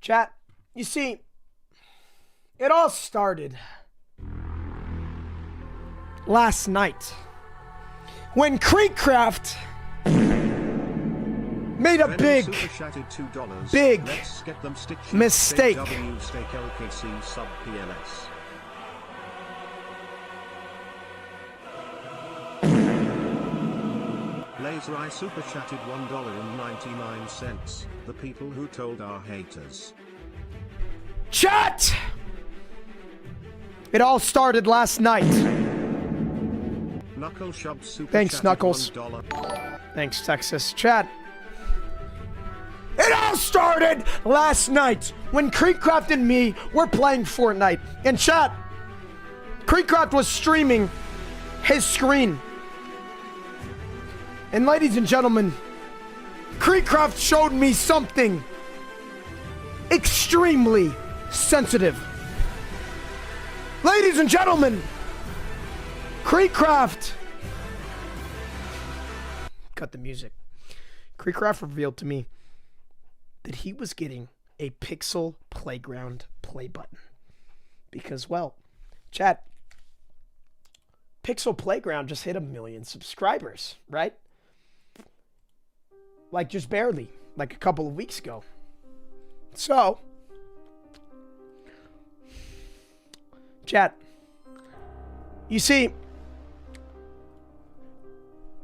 Chat, you see, it all started last night when KreekCraft made a big mistake. Laser Eye super chatted $1.99. The people who told our haters. Chat! It all started last night. Knuckle Shub super Thanks, Knuckles. $1. Thanks, Texas. Chat. It all started last night when KreekCraft and me were playing Fortnite. And chat, KreekCraft was streaming his screen. And ladies and gentlemen, KreekCraft showed me something extremely sensitive. Ladies and gentlemen, KreekCraft. Cut the music. KreekCraft revealed to me that he was getting a Pixel Playground play button. Because, well, chat, Pixel Playground just hit 1 million subscribers, right? Like, just barely, like a couple of weeks ago. So, chat, you see,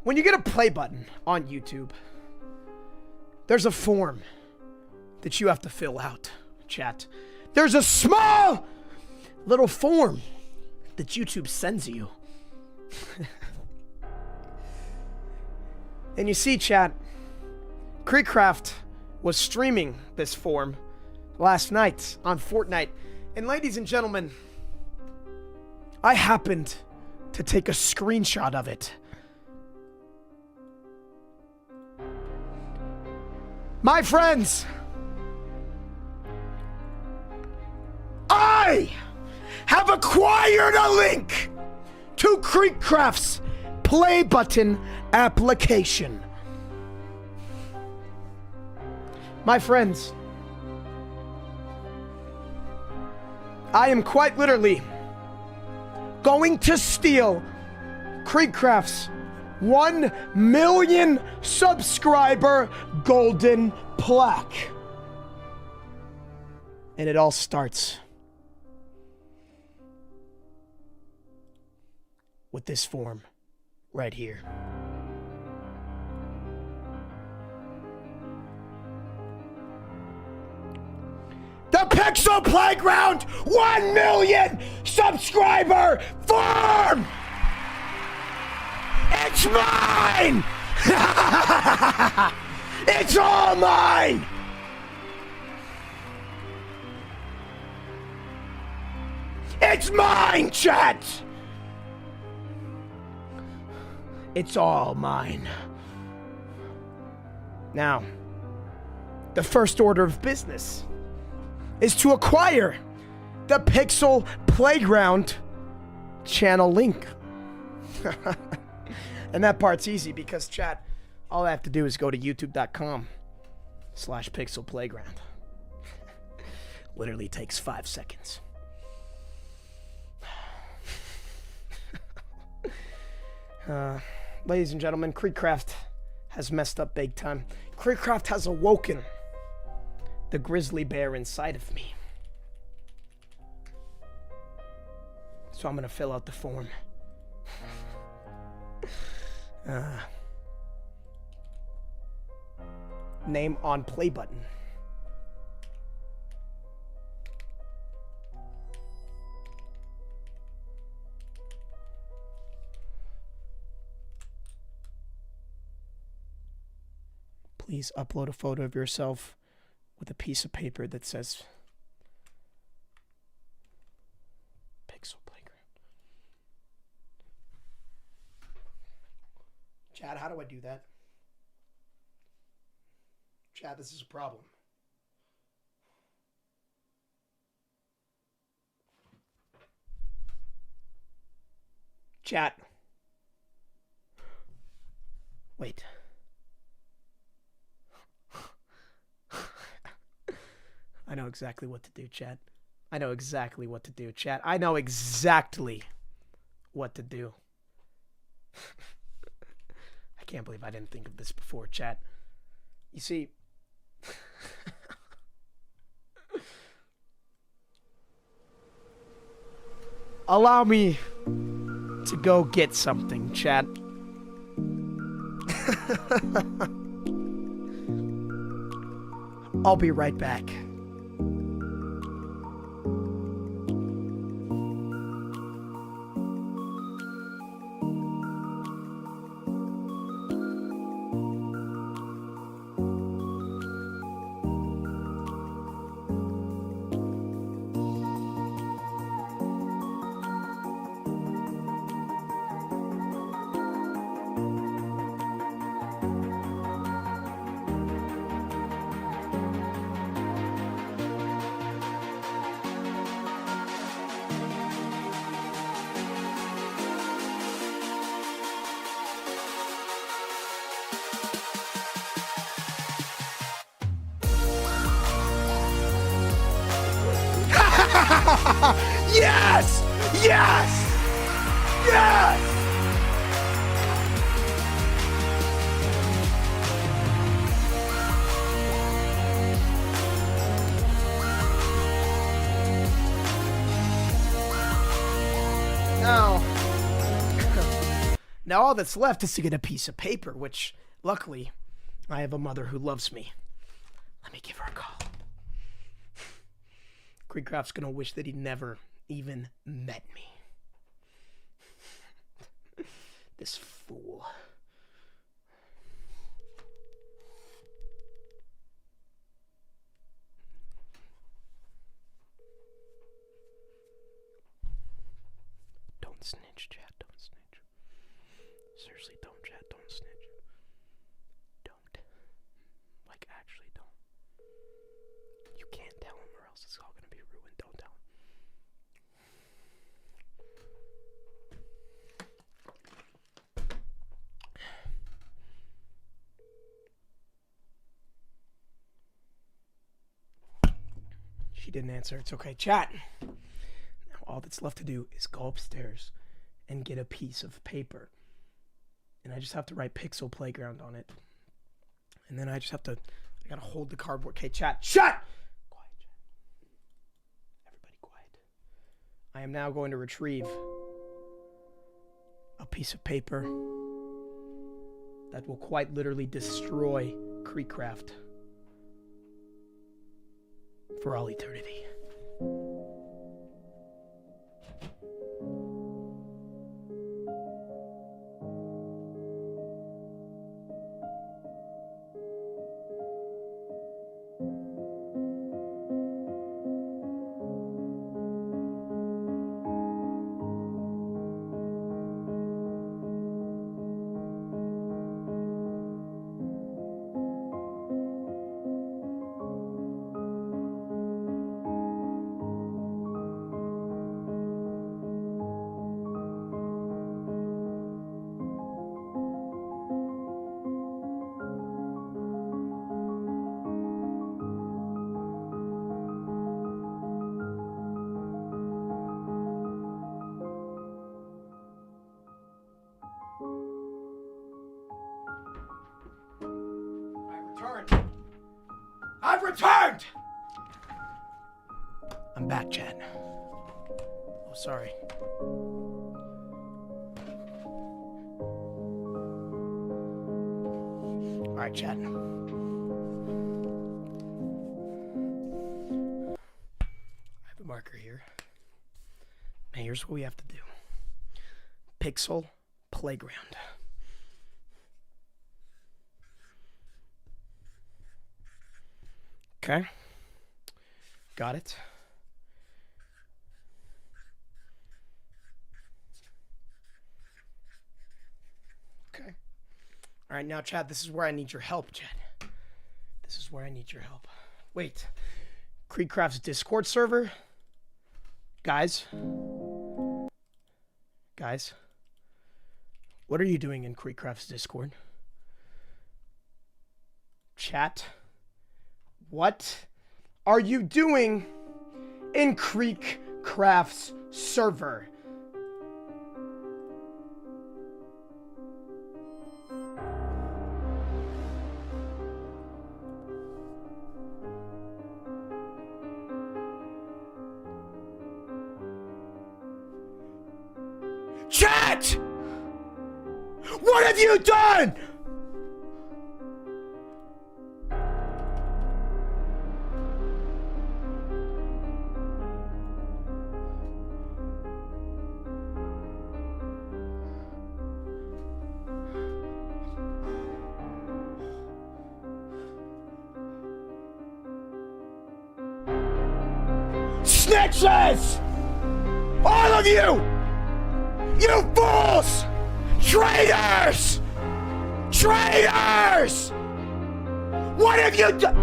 when you get a play button on YouTube, there's a form that you have to fill out, chat. There's a small little form that YouTube sends you. And you see, chat, KreekCraft was streaming this form last night on Fortnite. And ladies and gentlemen, I happened to take a screenshot of it. My friends, I have acquired a link to KreekCraft's play button application. My friends, I am quite literally going to steal KreekCraft's 1 million subscriber golden plaque. And it all starts with this form right here. The Pixel Playground 1 million subscriber form! It's mine! It's all mine! It's mine, chat! It's all mine. Now, the first order of business is to acquire the Pixel Playground channel link. And that part's easy because, chat, all I have to do is go to youtube.com/Pixel Playground. Literally takes 5 seconds. Ladies and gentlemen, KreekCraft has messed up big time. KreekCraft has awoken the grizzly bear inside of me. So I'm gonna fill out the form. Name on play button. Please upload a photo of yourself with a piece of paper that says Pixel Playground. Chad, how do I do that? Chad, this is a problem. Chat. Wait. I know exactly what to do, chat. I know exactly what to do, chat. I know exactly what to do. I can't believe I didn't think of this before, chat. You see... Allow me to go get something, chat. I'll be right back. Yes! Yes! Yes! Now, now all that's left is to get a piece of paper, which, luckily, I have a mother who loves me. Let me give her a call. KreekCraft's gonna wish that he never even met me. This fool. Don't snitch, chat. Don't snitch. Seriously, don't, chat. Don't snitch. Don't. Like, actually, don't. You can't tell him or else it's all gonna be ruined. Don't tell him. She didn't answer. It's okay. Chat. Now all that's left to do is go upstairs and get a piece of paper. And I just have to write Pixel Playground on it. And then I just have to... I gotta hold the cardboard. Okay, chat. Shut! Quiet, chat. Everybody quiet. I am now going to retrieve a piece of paper that will quite literally destroy KreekCraft for all eternity. I've returned! I'm back, Chad. Oh, sorry. Alright, Chad. I have a marker here. Now, here's what we have to do. Pixel Playground. Okay. Got it. Okay. All right, now, Chad, this is where I need your help, Chad. This is where I need your help. Wait. KreekCraft's Discord server? Guys? Guys? What are you doing in KreekCraft's Discord? Chat? What are you doing in KreekCraft's server? Chat! What have you done? Snitches! All of you! You fools! Traitors! Traitors! What have you done?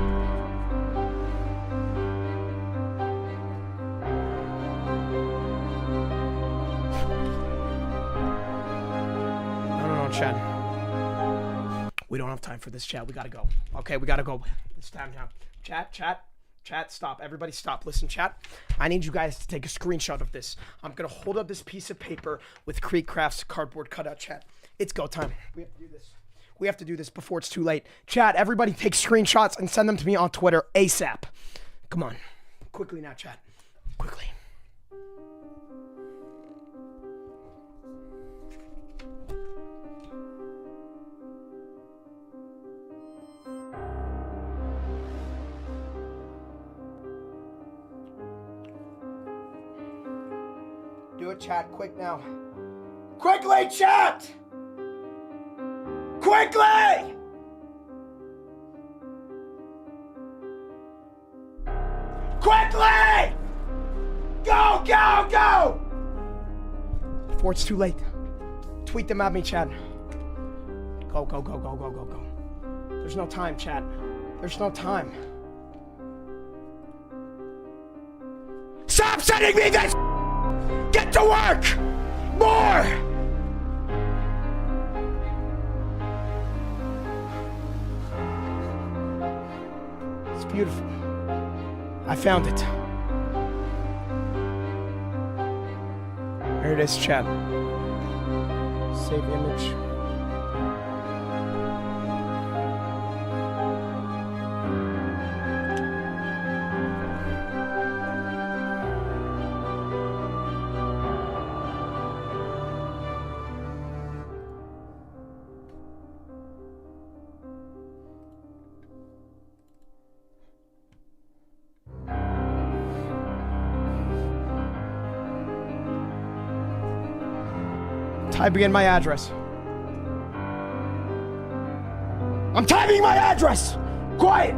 No, Chad. We don't have time for this, chat. We gotta go. Okay, we gotta go. It's time now. Chat, stop. Everybody stop. Listen, chat. I need you guys to take a screenshot of this. I'm going to hold up this piece of paper with KreekCraft's cardboard cutout, chat. It's go time. We have to do this. We have to do this before it's too late. Chat, everybody take screenshots and send them to me on Twitter ASAP. Come on. Quickly now, chat. Quickly. Do it, chat, quick now. Quickly, chat! Quickly! Quickly! Go, go, go! Before it's too late. Tweet them at me, chat. Go, go, go, go, go, go, go. There's no time, chat. There's no time. Stop sending me this! Get to work! More! It's beautiful. I found it. Here it is, chat. Save image. Typing in my address. I'm typing my address! Quiet!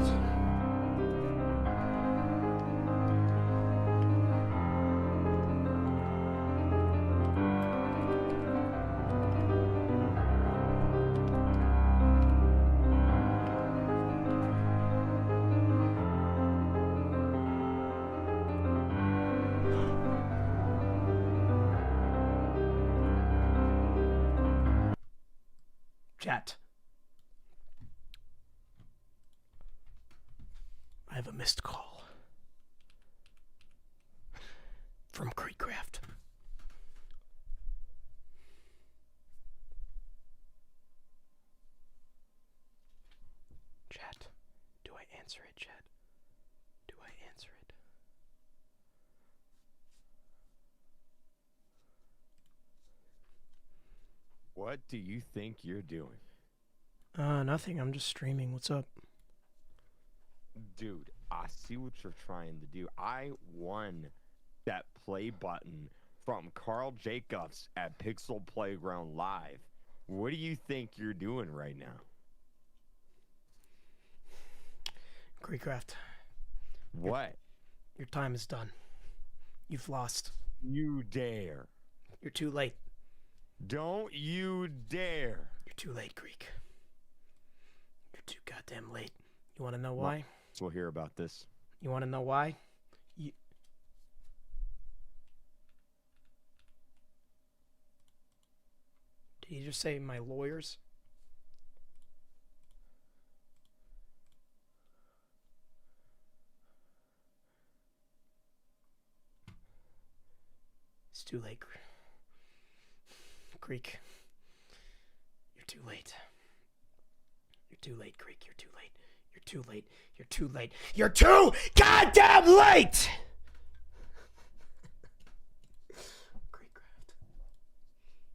Chat. I have a missed call from KreekCraft. Chat. Do I answer it, chat? Do I answer it? What do you think you're doing? Nothing. I'm just streaming. What's up? Dude, I see what you're trying to do. I won that play button from Carl Jacobs at Pixel Playground Live. What do you think you're doing right now? KreekCraft. What? Your time is done. You've lost. You dare. You're too late. Don't you dare. You're too late, Kreek. You're too goddamn late. You want to know why? So we'll hear about this. You want to know why? Did you just say my lawyers? too late. Kreek. You're too late. You're too late, Kreek. You're too late. You're too late. You're too late. You're too goddamn late! KreekCraft.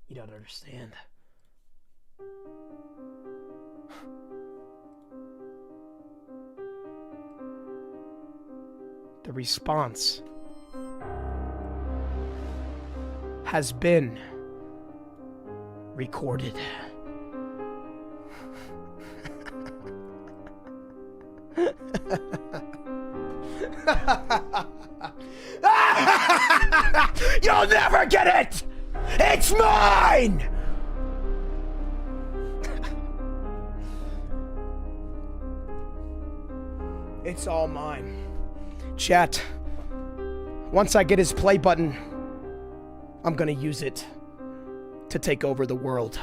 You don't understand. The response has been recorded. You'll never get it! It's mine! It's all mine. Chat, once I get his play button, I'm gonna use it to take over the world.